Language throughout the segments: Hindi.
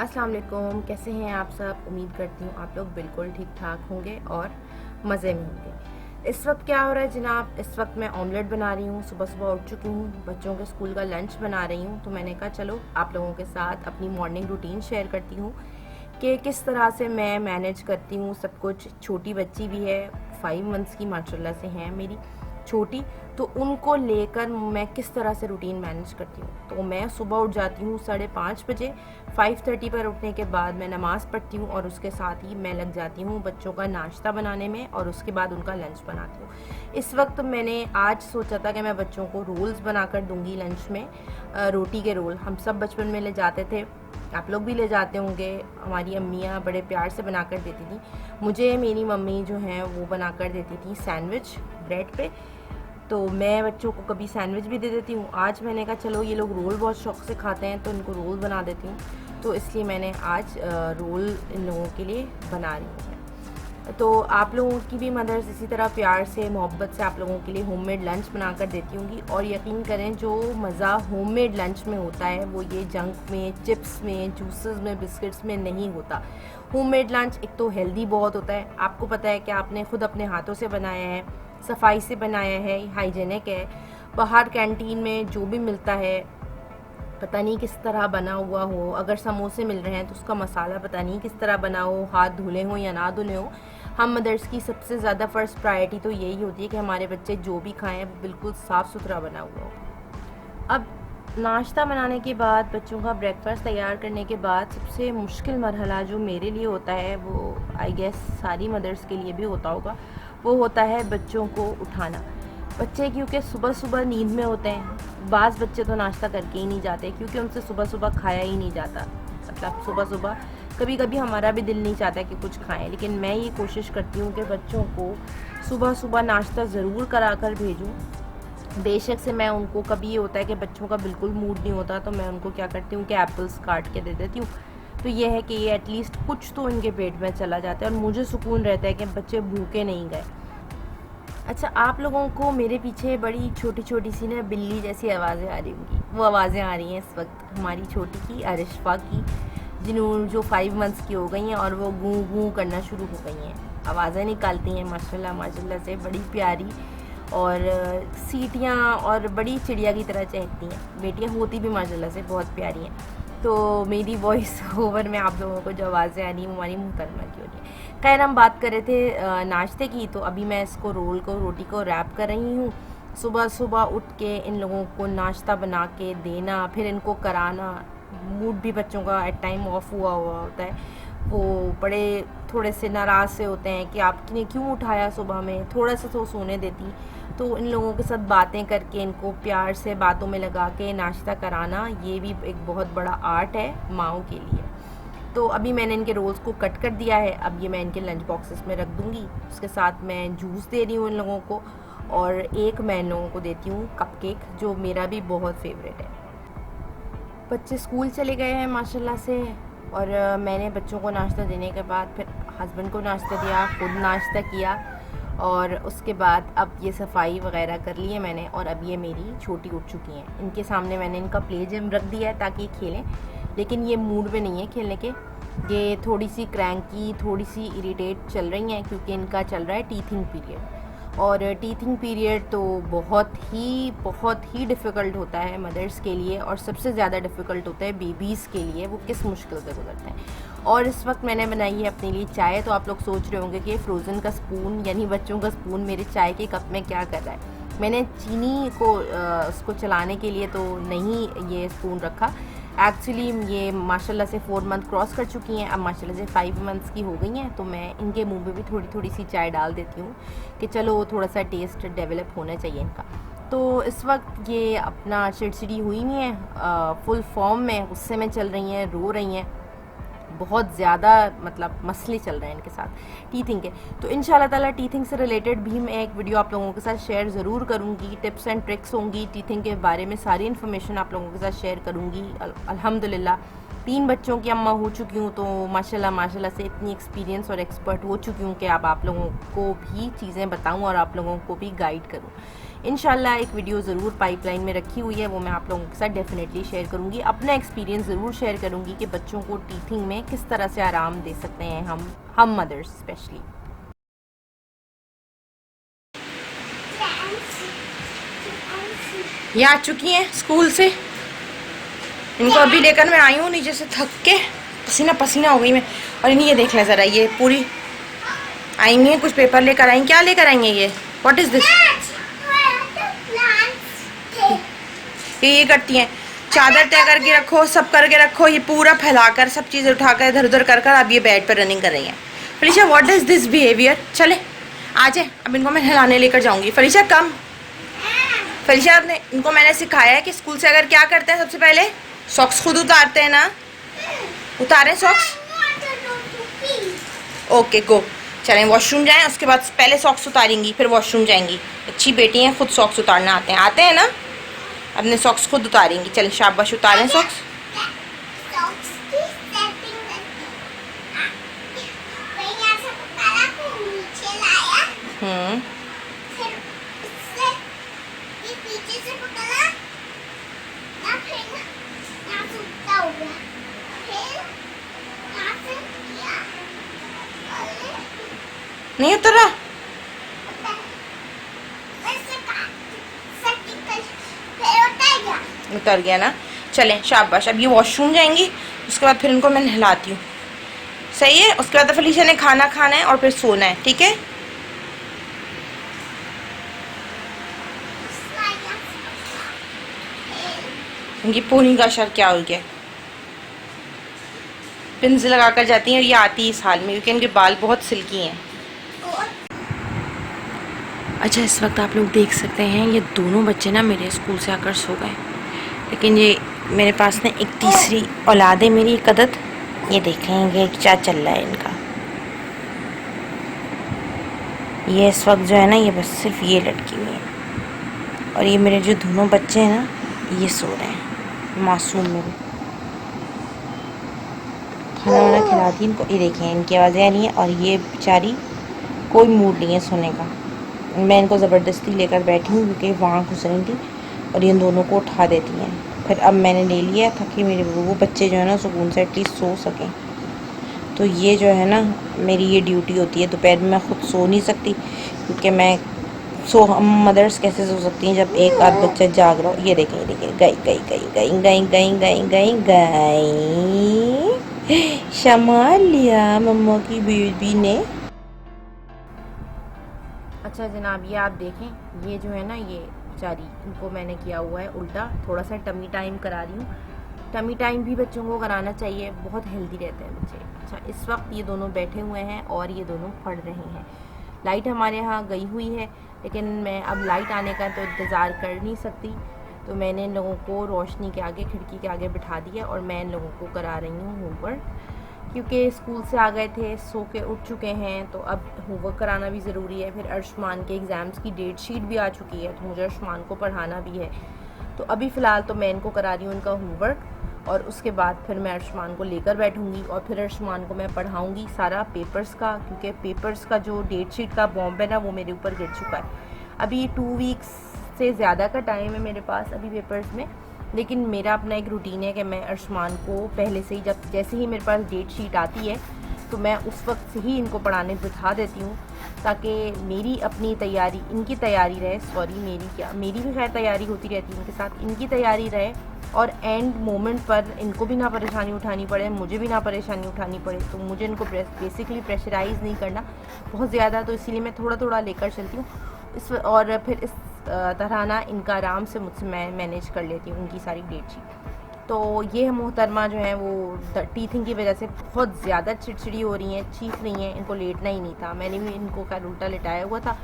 अस्सलाम वालेकुम, कैसे हैं आप सब। उम्मीद करती हूँ आप लोग बिल्कुल ठीक ठाक होंगे और मज़े में होंगे। इस वक्त क्या हो रहा है जनाब, इस वक्त मैं ऑमलेट बना रही हूँ। सुबह सुबह उठ चुकी हूँ, बच्चों के स्कूल का लंच बना रही हूँ। तो मैंने कहा चलो आप लोगों के साथ अपनी मॉर्निंग रूटीन शेयर करती हूँ कि किस तरह से मैं मैनेज करती हूँ सब कुछ। छोटी बच्ची भी है, 5 मंथ्स की माशाल्लाह से हैं मेरी छोटी, तो उनको लेकर मैं किस तरह से रूटीन मैनेज करती हूँ। तो मैं सुबह उठ जाती हूँ 5:30 बजे। 5:30 पर उठने के बाद मैं नमाज़ पढ़ती हूँ और उसके साथ ही मैं लग जाती हूँ बच्चों का नाश्ता बनाने में और उसके बाद उनका लंच बनाती हूँ। इस वक्त मैंने आज सोचा था कि मैं बच्चों को रोल्स बना कर दूँगी लंच में। रोटी के रोल हम सब बचपन में ले जाते थे, आप लोग भी ले जाते होंगे। हमारी अम्मियाँ बड़े प्यार से बना कर देती थी। मुझे मेरी मम्मी जो हैं वो बना कर देती थी सैंडविच ब्रेड पे, तो मैं बच्चों को कभी सैंडविच भी दे देती हूँ। आज मैंने कहा चलो ये लोग रोल बहुत शौक़ से खाते हैं तो इनको रोल बना देती हूँ, तो इसलिए मैंने आज रोल इन लोगों के लिए बना रही हूँ। तो आप लोगों की भी मदर्स इसी तरह प्यार से मोहब्बत से आप लोगों के लिए होममेड लंच बना कर देती होंगी। और यकीन करें जो मज़ा होममेड लंच में होता है वो ये जंक में, चिप्स में, जूसेस में, बिस्किट्स में नहीं होता। होममेड लंच एक तो हेल्दी बहुत होता है, आपको पता है कि आपने खुद अपने हाथों से बनाया है, सफाई से बनाया है, हाइजेनिक है। बाहर कैंटीन में जो भी मिलता है पता नहीं किस तरह बना हुआ हो। अगर समोसे मिल रहे हैं तो उसका मसाला पता नहीं किस तरह बना हो, हाथ धुले हों या ना धुले हों। हम मदर्स की सबसे ज़्यादा फ़र्स्ट प्रायोरिटी तो यही होती है कि हमारे बच्चे जो भी खाएं वो बिल्कुल साफ़ सुथरा बना हुआ हो। अब नाश्ता बनाने के बाद, बच्चों का ब्रेकफास्ट तैयार करने के बाद सबसे मुश्किल मरहला जो मेरे लिए होता है, वो आई गेस सारी मदर्स के लिए भी होता होगा, वो होता है बच्चों को उठाना। बच्चे क्योंकि सुबह सुबह नींद में होते हैं, बाज़ बच्चे तो नाश्ता करके ही नहीं जाते क्योंकि उनसे सुबह सुबह खाया ही नहीं जाता। मतलब सुबह सुबह कभी कभी हमारा भी दिल नहीं चाहता कि कुछ खाएं, लेकिन मैं ये कोशिश करती हूँ कि बच्चों को सुबह सुबह नाश्ता ज़रूर करा कर भेजूँ। बेशक से मैं उनको, कभी ये होता है कि बच्चों का बिल्कुल मूड नहीं होता तो मैं उनको क्या करती हूँ कि एप्पल्स काट के दे देती हूँ। तो ये है कि ये एटलीस्ट कुछ तो इनके पेट में चला जाता है और मुझे सुकून रहता है कि बच्चे भूखे नहीं गए। अच्छा, आप लोगों को मेरे पीछे बड़ी छोटी छोटी सी ना बिल्ली जैसी आवाज़ें आ रही होंगी। वो आवाज़ें आ रही हैं इस वक्त हमारी छोटी की अरिशफा की, जिन्होंने जो 5 मंथ्स की हो गई हैं और वो गूं गूं करना शुरू हो गई हैं, आवाज़ें निकालती हैं माशाल्लाह माशाल्लाह से, बड़ी प्यारी। और सीटियाँ और बड़ी चिड़िया की तरह चहकती हैं। बेटियाँ होती भी माशाल्लाह से बहुत प्यारी हैं। तो मेरी वॉइस ओवर में आप लोगों को जो आवाज़ें आ रही हैं हमारी मुहतरमा की हो रही है। खैर, हम बात कर रहे थे नाश्ते की, तो अभी मैं इसको रोटी को रैप कर रही हूँ। सुबह सुबह उठ के इन लोगों को नाश्ता बना के देना, फिर इनको कराना। मूड भी बच्चों का एट टाइम ऑफ हुआ हुआ होता है, वो बड़े थोड़े से नाराज़ से होते हैं कि आपने क्यों उठाया सुबह में, थोड़ा सा तो सोने देती। तो इन लोगों के साथ बातें करके, इनको प्यार से बातों में लगा के नाश्ता कराना, ये भी एक बहुत बड़ा आर्ट है माँओं के लिए। तो अभी मैंने इनके रोल्स को कट कर दिया है, अब ये मैं इनके लंच बॉक्सेस में रख दूँगी। उसके साथ मैं जूस दे रही हूँ इन लोगों को, और एक मैं इन लोगों को देती हूँ कपकेक, जो मेरा भी बहुत फेवरेट है। बच्चे स्कूल चले गए हैं माशाल्लाह से, और मैंने बच्चों को नाश्ता देने के बाद फिर हस्बैंड को नाश्ता दिया, खुद नाश्ता किया, और उसके बाद अब ये सफाई वगैरह कर ली है मैंने। और अब ये मेरी छोटी उठ चुकी हैं, इनके सामने मैंने इनका प्ले जिम रख दिया है ताकि खेलें, लेकिन ये मूड में नहीं है खेलने के। ये थोड़ी सी क्रैंकी, थोड़ी सी इरिटेट चल रही हैं क्योंकि इनका चल रहा है टीथिंग पीरियड। और टीथिंग पीरियड तो बहुत ही डिफ़िकल्ट होता है मदर्स के लिए, और सबसे ज़्यादा डिफ़िकल्ट होता है बेबीज़ के लिए, वो किस मुश्किल से गुजरते हैं। और इस वक्त मैंने बनाई है अपने लिए चाय। तो आप लोग सोच रहे होंगे कि फ्रोज़न का स्पून यानी बच्चों का स्पून मेरे चाय के कप में क्या कर रहा है। मैंने चीनी को उसको चलाने के लिए तो नहीं ये स्पून रखा। एक्चुअली ये माशाल्लाह से 4 मंथ क्रॉस कर चुकी हैं, अब माशाल्लाह से 5 मंथ्स की हो गई हैं, तो मैं इनके मुंह में भी थोड़ी थोड़ी सी चाय डाल देती हूँ कि चलो थोड़ा सा टेस्ट डेवलप होना चाहिए इनका। तो इस वक्त ये अपना चिड़चिड़ी हुई हुई हैं, फुल फॉर्म में गुस्से में चल रही हैं, रो रही हैं, बहुत ज़्यादा मतलब मसले चल रहे हैं इनके साथ टीथिंग के। तो इंशाल्लाह ताला टीथिंग से रिलेटेड भी मैं एक वीडियो आप लोगों के साथ शेयर ज़रूर करूँगी। टिप्स एंड ट्रिक्स होंगी टीथिंग के बारे में, सारी इन्फॉर्मेशन आप लोगों के साथ शेयर करूँगी। अल्हम्दुलिल्लाह 3 बच्चों की अम्मा हो चुकी हूँ, तो माशाल्लाह माशाल्लाह से इतनी एक्सपीरियंस और एक्सपर्ट हो चुकी हूँ कि अब आप लोगों को भी चीज़ें बताऊँ और आप लोगों को भी गाइड करूँ। इंशाल्लाह एक वीडियो ज़रूर पाइपलाइन में रखी हुई है, वो मैं आप लोगों के साथ डेफिनेटली शेयर करूँगी। अपना एक्सपीरियंस ज़रूर शेयर करूँगी कि बच्चों को टीथिंग में किस तरह से आराम दे सकते हैं हम मदर्स स्पेशली। ये आ चुकी हैं स्कूल से, इनको अभी लेकर मैं आई हूँ नीचे से थक के, पसीना पसीना हो गई मैं। और इन्हें ये देख लें ज़रा, ये पूरी आएंगी हैं, कुछ पेपर लेकर आएंगे। क्या लेकर आएंगे ये? What is this? ये करती हैं, चादर तय करके रखो, सब करके रखो, ये पूरा फैलाकर सब चीज़ें उठाकर इधर उधर कर कर अब ये बेड पर रनिंग कर रही हैं। फलीशा व्हाट इज़ दिस बिहेवियर? चले आ जाए, अब इनको मैं हिलाने लेकर जाऊँगी। फलीशा कम। फलीशा आपने इनको मैंने सिखाया है कि स्कूल से अगर क्या करते हैं, सबसे पहले सॉक्स खुद उतारते हैं ना, उतारें सॉक्स। ओके गो, चलें वॉशरूम जाएं, उसके बाद पहले सॉक्स उतारेंगी फिर वॉशरूम जाएंगी। अच्छी बेटी हैं, खुद सॉक्स उतारना आते हैं ना, अपने सॉक्स खुद उतारेंगी। चलें शाबाश, उतारें सॉक्स। नहीं उतर रहा, उतर गया ना। चलें शाबाश, अब ये वॉशरूम जाएंगी, उसके बाद फिर इनको मैं नहलाती हूँ। सही है, उसके बाद फलीशा ने खाना खाना है और फिर सोना है, ठीक है। इनकी पोनी का शर क्या हो गया, पिन्स लगा कर जाती हैं और ये आती है इस हाल में क्योंकि इनके बाल बहुत सिल्की हैं। अच्छा, इस वक्त आप लोग देख सकते हैं ये दोनों बच्चे ना मेरे स्कूल से आकर सो गए, लेकिन ये मेरे पास ना एक तीसरी औलाद है मेरी, एक अदद। ये देखेंगे क्या चल रहा है इनका। ये इस वक्त जो है ना, ये बस सिर्फ ये लटकी हुई है और ये मेरे जो दोनों बच्चे हैं ना, ये सो रहे हैं मासूम मेरे। खाना वाना खिलाती इनको, ये देखें इनकी आवाज़ें आ रही हैं और ये बेचारी कोई मूड नहीं है सोने का। मैं इनको ज़बरदस्ती लेकर बैठी हूँ क्योंकि वहाँ घुस रही थी और इन दोनों को उठा देती हैं। फिर अब मैंने ले लिया था कि मेरे वो बच्चे जो है ना सुकून से एटलीस्ट सो सकें। तो ये जो है ना मेरी ये ड्यूटी होती है। दोपहर में मैं खुद सो नहीं सकती क्योंकि मैं मदर्स कैसे सो सकती हैं जब एक आध बच्चा जाग रहा हो। ये देखें, ये देखें, गई गई गई गई गई गई गई गई गई, संभाल लिया मम्मा की बेबी ने। अच्छा जनाब, ये आप देखें, ये जो है ना ये बेचारी, इनको मैंने किया हुआ है उल्टा, थोड़ा सा टमी टाइम करा रही हूँ। टमी टाइम भी बच्चों को कराना चाहिए, बहुत हेल्दी रहते हैं बच्चे। अच्छा, इस वक्त ये दोनों बैठे हुए हैं और ये दोनों पढ़ रहे हैं। लाइट हमारे यहाँ गई हुई है, लेकिन मैं अब लाइट आने का तो इंतज़ार कर नहीं सकती, तो मैंने इन लोगों को रोशनी के आगे, खिड़की के आगे बिठा दिया और मैं इन लोगों को करा रही हूँ होमवर्क, क्योंकि स्कूल से आ गए थे, सो के उठ चुके हैं, तो अब होमवर्क कराना भी ज़रूरी है। फिर अर्शमान के एग्ज़ाम्स की डेट शीट भी आ चुकी है, तो मुझे अर्शमान को पढ़ाना भी है। तो अभी फ़िलहाल तो मैं इनको करा रही हूँ इनका होमवर्क, और उसके बाद फिर मैं अर्शमान को लेकर बैठूँगी और फिर अर्शमान को मैं पढ़ाऊँगी सारा पेपर्स का, क्योंकि पेपर्स का जो डेट शीट का बॉम्ब है ना, वो मेरे ऊपर गिर चुका है। अभी 2 वीक्स से ज़्यादा का टाइम है मेरे पास अभी पेपर्स में, लेकिन मेरा अपना एक रूटीन है कि मैं अर्शमान को पहले से ही, जैसे ही मेरे पास डेट शीट आती है तो मैं उस वक्त से ही इनको पढ़ाने बिठा देती हूँ, ताकि मेरी अपनी तैयारी, इनकी तैयारी रहे, मेरी भी खैर तैयारी होती रहती है इनके साथ, इनकी तैयारी रहे, और एंड मोमेंट पर इनको भी ना परेशानी उठानी पड़े, मुझे भी ना परेशानी उठानी पड़े। तो मुझे इनको बेसिकली प्रेशराइज़ नहीं करना बहुत ज़्यादा, तो इसीलिए मैं थोड़ा थोड़ा लेकर चलती हूँ और फिर इस तरह ना इनका आराम से मुझसे मैं मैनेज कर लेती हूँ उनकी सारी डेट शीट। तो ये मोहतरमा जो है वो टीथिंग की वजह से बहुत ज़्यादा चिड़चिड़ी हो रही हैं, चीख रही हैं, इनको लेटना ही नहीं था। मैंने भी इनको का उल्टा लेटाया हुआ था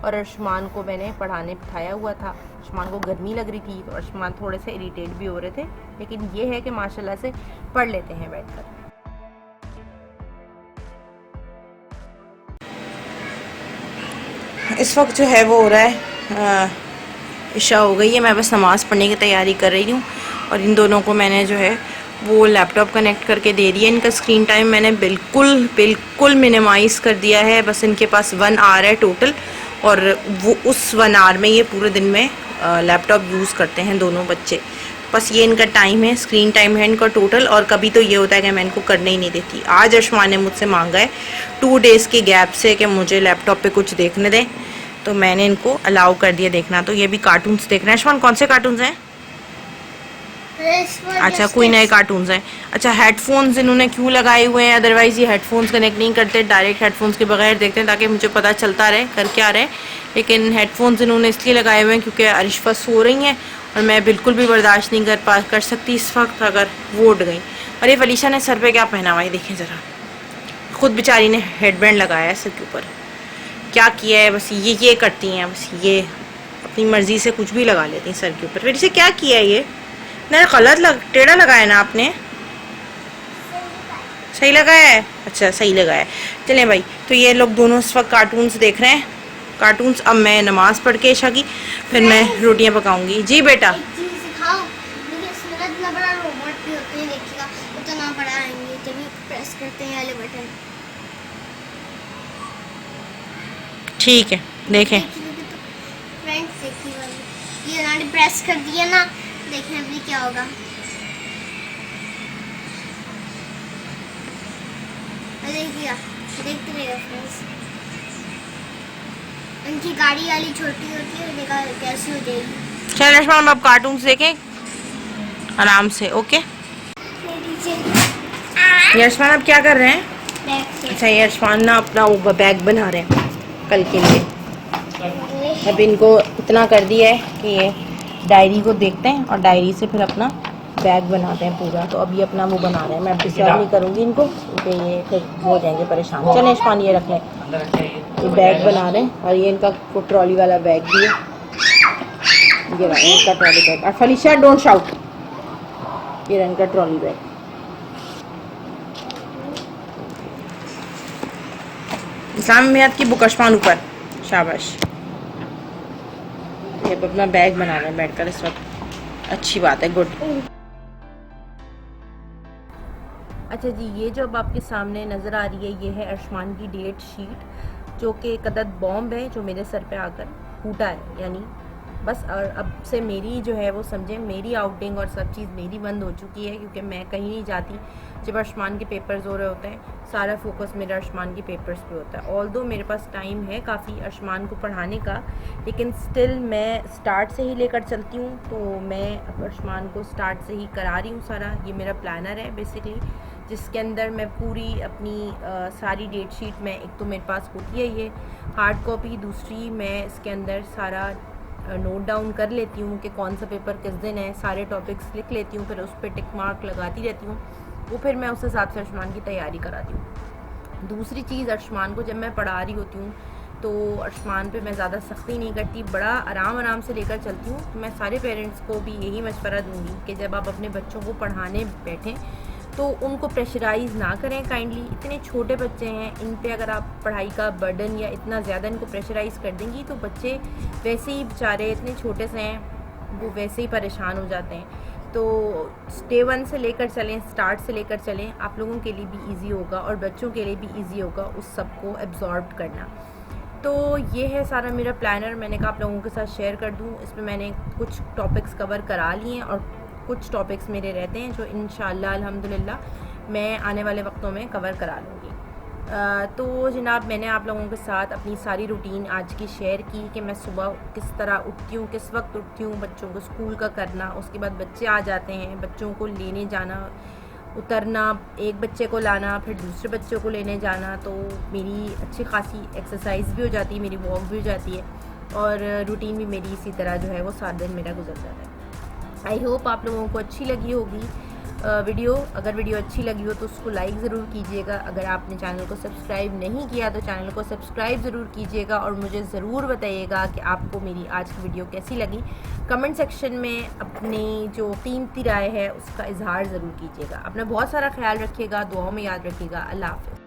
और अर्शमान को मैंने पढ़ाने बिठाया हुआ था। अर्शमान को गर्मी लग रही थी तो अर्शमान थोड़े से इरिटेट भी हो रहे थे, लेकिन ये है कि माशाल्लाह से पढ़ लेते हैं बैठकर। इस वक्त जो है वो हो रहा है, इशा हो गई है, मैं बस नमाज़ पढ़ने की तैयारी कर रही हूँ और इन दोनों को मैंने जो है वो लैपटॉप कनेक्ट करके दे रही है। इनका स्क्रीन टाइम मैंने बिल्कुल मिनिमाइज़ कर दिया है। बस इनके पास 1 आवर है टोटल, और वो उस 1 आवर में ये पूरे दिन में लैपटॉप यूज़ करते हैं दोनों बच्चे। बस ये इनका टाइम है, स्क्रीन टाइम है इनका टोटल। और कभी तो ये होता है कि मैं इनको करने ही नहीं देती। आज अर्शमान ने मुझसे मांगा है 2 डेज़ के गैप से कि मुझे लैपटॉप पे कुछ देखने दें, तो मैंने इनको अलाउ कर दिया देखना। तो ये भी कार्टून्स देख रहे हैं। अर्शमान कौन से कार्टून्स हैं? अच्छा, कोई नए कार्टून्स हैं। अच्छा, हेडफोन्स इन्होंने क्यों लगाए हुए हैं? अदरवाइज़ ये हेडफोन्स कनेक्ट नहीं करते, डायरेक्ट हेडफोन्स के बगैर देखते हैं ताकि मुझे पता चलता रहे कर क्या रहे। लेकिन हेडफोन्स इन्होंने इसलिए लगाए हुए हैं क्योंकि अरिशफा सो रही हैं और मैं बिल्कुल भी बर्दाश्त नहीं कर सकती इस वक्त अगर वो उठ गई। और ये फलीशा ने सर पे क्या पहना हुआ है देखें ज़रा, खुद बेचारी ने हेडबैंड लगाया है सर के ऊपर। क्या किया है? बस ये करती हैं, बस ये अपनी मर्ज़ी से कुछ भी लगा लेती हैं सर के ऊपर। फिर इसे क्या किया है ये? ना गलत टेढ़ा लगाया ना आपने? सही लगाया है? अच्छा, सही लगाया है। चलें भाई, तो ये लोग दोनों इस वक्त कार्टून्स देख रहे हैं। कार्टून्स। अब मैं नमाज़ पढ़ के ईशा की फिर मैं रोटियां पकाऊंगी। जी बेटा। ठीक है, देखें। फ्रेंड्स देखिए, ये उन्होंने प्रेस कर दिया ना, देखें अभी क्या होगा। देखिएगा, देखते रहिएगा फ्रेंड्स। उनकी गाड़ी वाली छोटी होती है, देखा कैसी हो जाएगी। चल अर्शमान, अब कार्टून्स देखें आराम से। ओके अर्शमान, अब क्या कर रहे हैं? अच्छा, ये अर्शमान ना अपना वो बैग बना रहे हैं कल के लिए। अब इनको इतना कर दिया है कि ये डायरी को देखते हैं और डायरी से फिर अपना बैग बनाते हैं पूरा। तो अब ये अपना वो बना रहे हैं। मैं डिस्टर्ब नहीं करूँगी इनको क्योंकि ये फिर हो जाएंगे परेशान। चलें अर्शमान, ये रख लें। ये बैग बना रहे हैं और ये इनका ट्रॉली वाला बैग भी है। ये रहा इनका ट्रॉली बैग। और फलीशा डोंट शाउट। ये रहा इनका ट्रॉली बैग। इस्लाम में की बुक अर्शमान ऊपर, शाबाश। ये अपना बैग बना रहे हैं बैठकर इस वक्त। अच्छी बात है, गुड। अच्छा जी, ये जो अब आपके सामने नज़र आ रही है ये है अर्शमान की डेट शीट, जो कि एक अदद बॉम्ब है जो मेरे सर पे आकर फूटा है। यानी बस, और अब से मेरी जो है वो समझें मेरी आउटिंग और सब चीज़ मेरी बंद हो चुकी है क्योंकि मैं कहीं नहीं जाती। जब अर्शमान के पेपर्स हो रहे होते हैं सारा फोकस मेरा अर्शमान के पेपर्स पे होता है। ऑल्दो मेरे पास टाइम है काफ़ी अर्शमान को पढ़ाने का, लेकिन स्टिल मैं स्टार्ट से ही लेकर चलती हूँ। तो मैं अब अर्शमान को स्टार्ट से ही करा रही हूँ सारा। ये मेरा प्लानर है बेसिकली, जिसके अंदर मैं पूरी अपनी सारी डेट शीट में, एक तो मेरे पास होती है ये हार्ड कॉपी, दूसरी मैं इसके अंदर सारा नोट डाउन कर लेती हूँ कि कौन सा पेपर किस दिन है, सारे टॉपिक्स लिख लेती हूँ, फिर उस पर टिक मार्क लगाती रहती हूँ। वो फिर मैं उस हिसाब से अर्शमान की तैयारी कराती हूँ। दूसरी चीज़, अर्शमान को जब मैं पढ़ा रही होती हूँ तो अर्शमान पे मैं ज़्यादा सख्ती नहीं करती, बड़ा आराम से लेकर चलती हूँ। तो मैं सारे पेरेंट्स को भी यही मशवरा दूँगी कि जब आप अपने बच्चों को पढ़ाने बैठें तो उनको प्रेशराइज़ ना करें काइंडली। इतने छोटे बच्चे हैं, इन पे अगर आप पढ़ाई का बर्डन या इतना ज़्यादा इनको प्रेशराइज़ कर देंगी तो बच्चे वैसे ही बेचारे इतने छोटे से हैं, वो वैसे ही परेशान हो जाते हैं। तो डे 1 से लेकर चलें, स्टार्ट से लेकर चलें, आप लोगों के लिए भी ईजी होगा और बच्चों के लिए भी ईजी होगा उस सब को एब्जॉर्ब करना। तो ये है सारा मेरा प्लानर, मैंने कहा आप लोगों के साथ शेयर कर दूँ। इसमें मैंने कुछ टॉपिक्स कवर करा लिए हैं और कुछ टॉपिक्स मेरे रहते हैं जो इंशाल्लाह अल्हम्दुलिल्लाह मैं आने वाले वक्तों में कवर करा लूँगी। तो जनाब, मैंने आप लोगों के साथ अपनी सारी रूटीन आज की शेयर की कि मैं सुबह किस तरह उठती हूँ, किस वक्त उठती हूँ, बच्चों को स्कूल का करना, उसके बाद बच्चे आ जाते हैं, बच्चों को लेने जाना, उतरना, एक बच्चे को लाना, फिर दूसरे बच्चों को लेने जाना। तो मेरी अच्छी खासी एक्सरसाइज भी हो जाती है, मेरी वॉक भी हो जाती है और रूटीन भी मेरी इसी तरह जो है वो सारा दिन मेरा गुजर जाता है। आई होप आप लोगों को अच्छी लगी होगी वीडियो। अगर वीडियो अच्छी लगी हो तो उसको लाइक ज़रूर कीजिएगा। अगर आपने चैनल को सब्सक्राइब नहीं किया तो चैनल को सब्सक्राइब ज़रूर कीजिएगा और मुझे ज़रूर बताइएगा कि आपको मेरी आज की वीडियो कैसी लगी। कमेंट सेक्शन में अपनी जो कीमती राय है उसका इजहार ज़रूर कीजिएगा। अपना बहुत सारा ख्याल रखिएगा, दुआओं में याद रखिएगा। अल्लाह हाफ़िज़।